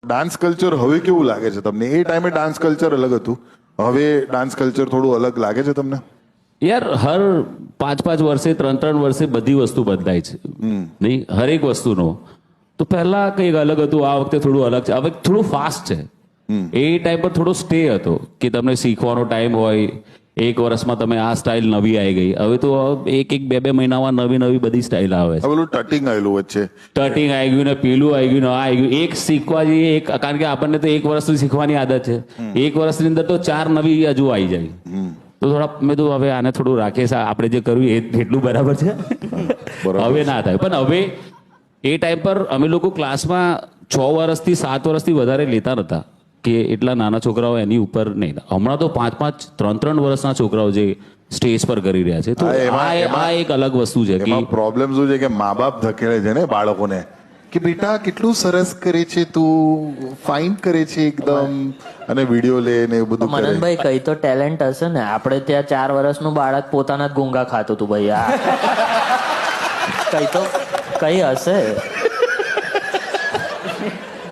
Dance culture હવે કેવું લાગે છે તમને? એ ટાઈમે ડાન્સ કલ્ચર અલગ હતું, હવે ડાન્સ કલ્ચર થોડું અલગ લાગે છે તમને? યાર હર 5-5 વર્ષે 3-3 વર્ષે બધી વસ્તુ બદલાય છે નહીં, હરેક વસ્તુનો. તો પહેલા કંઈક અલગ હતું, આ વખતે થોડું અલગ છે, હવે થોડું ફાસ્ટ છે. એ ટાઈમ પર થોડો સ્ટે હતો કે તમને શીખવાનો ટાઈમ હોય, 1 વર્ષમાં તમે આ સ્ટાઇલ નવી આવી ગઈ. હવે તો 1-2 મહિનામાં નવી બધી સ્ટાઇલ આવે છે. પેલું ટટિંગ આવેલું વચ્ચે, ટટિંગ આવી ગયું ને પેલું આવી ગયું ને આ આવી ગયું. એક શીખવા જઈએ કારણ કે આપણને તો 1 વર્ષથી શીખવાની આદત છે, 1 વર્ષની અંદર તો 4 નવી હજુ આવી જાય. તો થોડા મેં તો હવે આને થોડું રાખીએ, આપણે જે કર્યું એ એટલું બરાબર છે, હવે ના થાય. પણ હવે એ ટાઈમ પર અમે લોકો ક્લાસમાં 6 વર્ષથી 7 વર્ષથી વધારે લેતા નતા કે એટલા નાના છોકરાઓ એની ઉપર નહીં. હમણાં તો 5-5 3-3 વર્ષના છોકરાઓ જે સ્ટેજ પર કરી રહ્યા છે. તો આ એક અલગ વસ્તુ છે કે પ્રોબ્લેમ શું છે કે મા બાપ ધકેલે છે ને બાળકોને કે બેટા કેટલું સરસ કરે છે તું, ફાઇન કરે છે એકદમ, અને વિડીયો લે ને એવું બધું કરે. મનનભાઈ કઈ તો ટેલેન્ટ હશે ને. આપણે ત્યાં 4 વર્ષનું બાળક પોતાના જ ગુંગા ખાતું હતું ભાઈ. કઈ હશે.